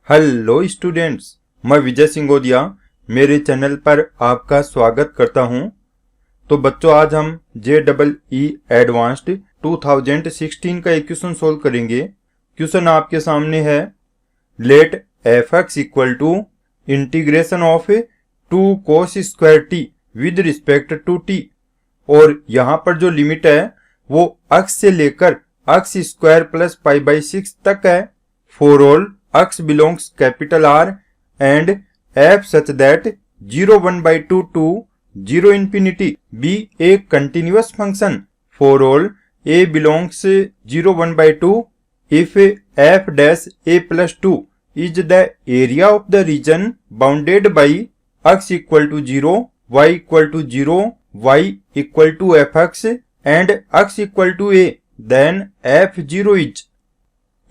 Hello students, मैं विजय सिंगोदिया मेरे channel पर आपका स्वागत करता हूं। तो बच्चों, आज हम JEE एडवांस्ड 2016 का एक क्वेश्चन सोल्व करेंगे। क्वेश्चन आपके सामने है, let fx equal to integration of 2 cos square t with respect to t। और यहाँ पर जो लिमिट है वो x से लेकर x square plus pi by 6 तक है। For all x belongs capital R and f such that 0 1 by 2 to 0 infinity be a continuous function for all a belongs 0 1 by 2 if f dash a plus 2 is the area of the region bounded by x equal to 0, y equal to 0, y equal to fx and x equal to a, then f0 is।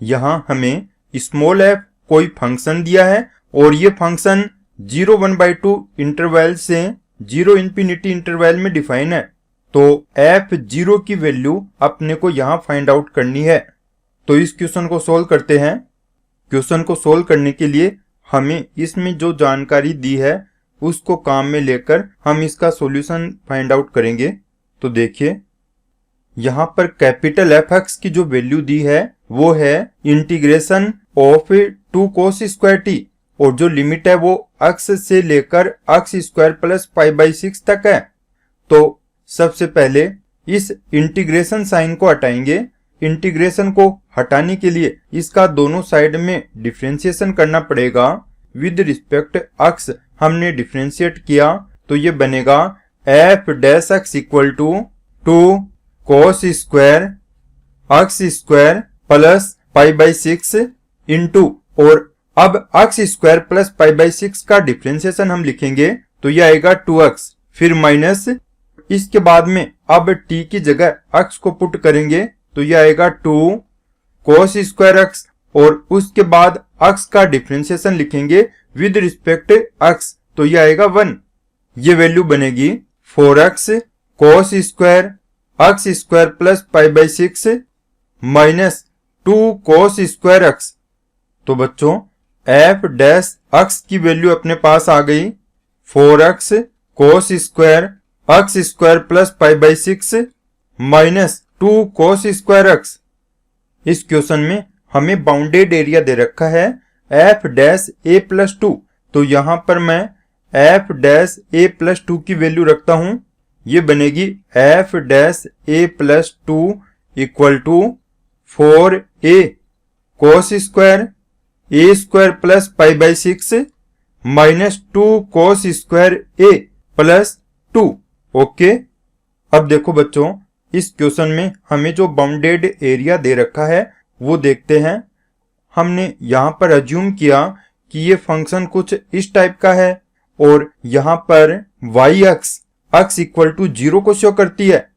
यहाँ हमें small f कोई function दिया है और ये function 0 1 by 2 interval से 0 infinity interval में define है। तो f0 की वैल्यू अपने को यहाँ फाइंड आउट करनी है। तो इस क्वेश्चन को सोल्व करते हैं। क्वेश्चन को सोल्व करने के लिए हमें इसमें जो जानकारी दी है उसको काम में लेकर हम इसका सॉल्यूशन फाइंड आउट करेंगे। तो देखिए, यहाँ पर कैपिटल fx की जो वैल्यू दी है वो है integration of 2 cos square t और जो लिमिट है वो x से लेकर x square plus pi by 6 तक है। तो सबसे पहले इस इंटीग्रेशन साइन को हटाएंगे। इंटीग्रेशन को हटाने के लिए इसका दोनों साइड में डिफरेंशिएशन करना पड़ेगा। विद रिस्पेक्ट x हमने डिफरेंशिएट किया तो ये बनेगा f dash x equal to 2 cos square x square plus pi by 6 into, और अब x square plus pi by 6 का डिफरेंशिएशन हम लिखेंगे तो यह आएगा 2x, फिर माइनस, इसके बाद में अब t की जगह x को पुट करेंगे तो यह आएगा 2 cos स्क्वायर x, और उसके बाद x का डिफरेंशिएशन लिखेंगे विद रिस्पेक्ट x तो यह आएगा 1। ये वैल्यू बनेगी 4x cos square x square plus pi by 6 minus 2 cos square x। तो बच्चों, f डैश x की वैल्यू अपने पास आ गई 4x cos square x square plus pi by 6 minus 2 cos square x। इस क्वेश्चन में हमें बाउंडेड एरिया दे रखा है f डैश a प्लस 2, तो यहां पर मैं f डैश a प्लस 2 की वैल्यू रखता हूं। ये बनेगी f dash a plus 2 equal to 4a cos square a square plus pi by 6 minus 2 cos square a plus 2। Okay, अब देखो बच्चों, इस क्वेश्चन में हमें जो बाउंडेड एरिया दे रखा है वो देखते हैं। हमने यहाँ पर अज्यूम किया कि ये फंक्शन कुछ इस टाइप का है और यहाँ पर y अक्ष x इक्वल टू 0 को शो करती है।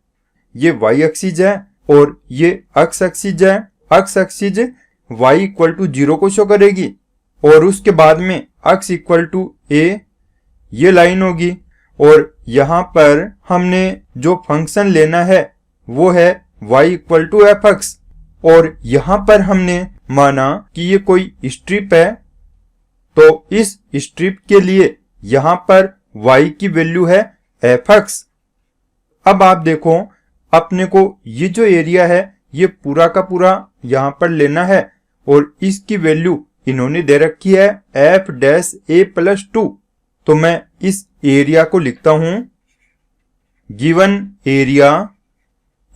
ये y एक्सिस है और ये x एक्सिस है। x axis y equal to 0 को शो करेगी और उसके बाद में x इक्वल टू a ये लाइन होगी, और यहाँ पर हमने जो फंक्शन लेना है वो है y इक्वल टू fx, और यहाँ पर हमने माना कि ये कोई स्ट्रिप है तो इस स्ट्रिप के लिए यहाँ पर y की वैल्यू है fx। अब आप देखो, अपने को ये जो एरिया है ये पूरा का पूरा यहाँ पर लेना है और इसकी वैल्यू इन्होंने दे रखी है f डैश a प्लस 2। तो मैं इस एरिया को लिखता हूं, given area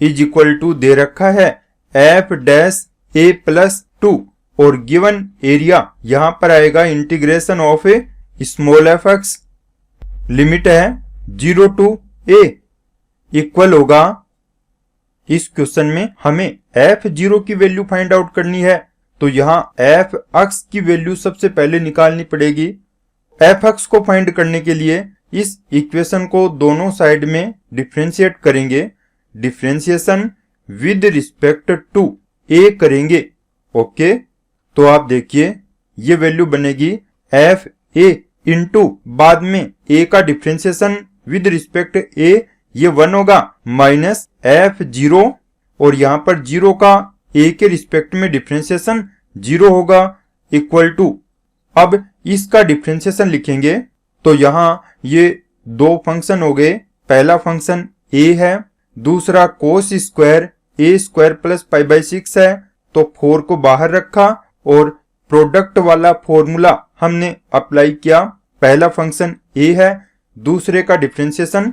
is equal to दे रखा है f डैश a प्लस 2 और गिवन एरिया यहां पर आएगा integration of small fx, limit है 0 टू a, इक्वल होगा। इस क्वेश्चन में हमें f0 की वैल्यू फाइंड आउट करनी है तो यहाँ fx की वैल्यू सबसे पहले निकालनी पड़ेगी। fx को फाइंड करने के लिए इस इक्वेशन को दोनों साइड में डिफरेंशिएट करेंगे। Differentiation with respect to a करेंगे। ओके, तो आप देखिए ये वैल्यू बनेगी fa इंटू बाद में a का डिफरेंशिएशन विद रिस्पेक्ट a ये 1 होगा माइनस f0, और यहाँ पर 0 का a के रिस्पेक्ट में डिफरेंशिएशन 0 होगा इक्वल टू अब इसका डिफरेंशिएशन लिखेंगे तो यहाँ ये दो फंक्शन हो गए। पहला फंक्शन a है, दूसरा कोस square a square plus pi by 6 है। तो 4 को बाहर रखा और प्रोडक्ट वाला फॉर्मूला हमने अप्लाई किया। पहला फंक्शन a है, दूसरे का differentiation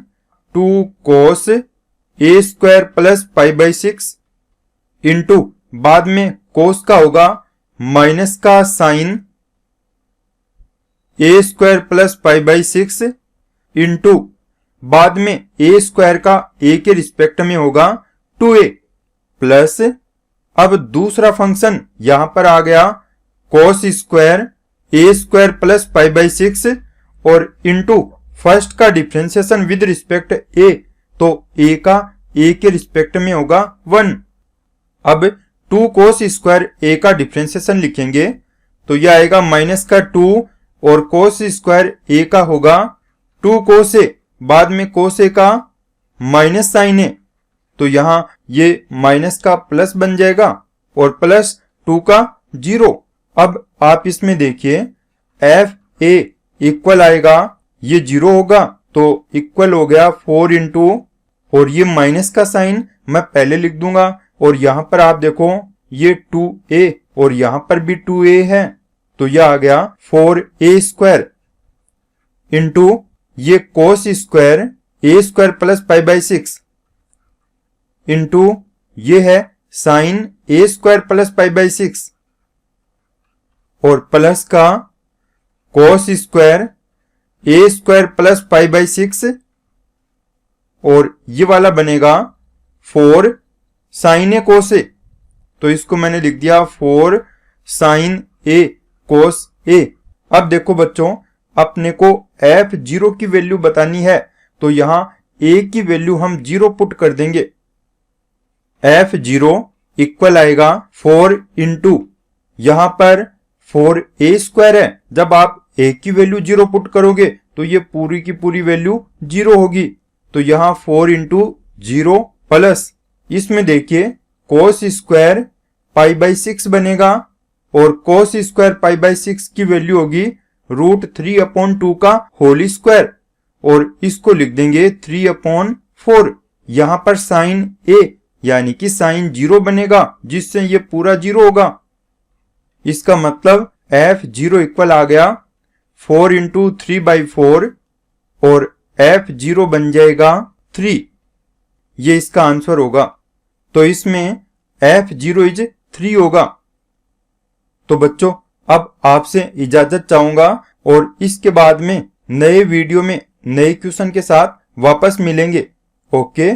2 cos a square plus pi by 6 into बाद में कोस का होगा माइनस का sine a square plus pi by 6 into बाद में a स्क्वायर का a के रिस्पेक्ट में होगा 2a प्लस अब दूसरा फंक्शन यहां पर आ गया कोस square a square plus pi by 6 और इंटू फर्स्ट का डिफरेंशिएशन विद रिस्पेक्ट a, तो a का a के रिस्पेक्ट में होगा 1। अब 2 कोस स्क्वायर a का डिफरेंशिएशन लिखेंगे तो यह आएगा माइनस का 2 और कोस स्क्वायर a का होगा 2 कोस a, बाद में कोस a का माइनस साइन है तो यहां ये माइनस का प्लस बन जाएगा और प्लस 2 का 0। अब आप इसमें देखिए एफ ए इक्वल आएगा, ये 0 होगा तो इक्वल हो गया 4 इंटू और ये माइनस का साइन मैं पहले लिख दूंगा और यहां पर आप देखो ये 2a और यहां पर भी 2a है तो यह आ गया 4a स्क्वायर इंटू ये cos square a square plus pi by 6 into ये है sine a square plus pi by 6 और प्लस का cos square a square plus pi by 6 और ये वाला बनेगा 4 साइन ए कोस ए, तो इसको मैंने लिख दिया 4 साइन ए कोस ए। अब देखो बच्चों, अपने को f0 की वैल्यू बतानी है तो यहां a की वैल्यू हम 0 पुट कर देंगे। f0 इक्वल आएगा 4 इंटू यहां पर 4a स्क्वायर है, जब आप a की वैल्यू 0 पुट करोगे तो ये पूरी की पूरी वैल्यू 0 होगी तो यहां 4 इंटू 0 प्लस इसमें देखिए कोस स्क्वायर पाई बाई 6 बनेगा और कोस स्क्वायर पाई बाई 6 की वैल्यू होगी √3/2 का होल स्क्वायर और इसको लिख देंगे 3/4। यहां पर साइन a यानी कि साइन 0 बनेगा जिससे ये पूरा 0 होगा। इसका मतलब f0 इक्वल आ गया 4 इंटू 3/4 और f0 बन जाएगा 3। ये इसका आंसर होगा, तो इसमें f0 इज 3 होगा। तो बच्चों अब आपसे इजाजत चाहूंगा और इसके बाद में नए वीडियो में नए क्वेश्चन के साथ वापस मिलेंगे। ओके।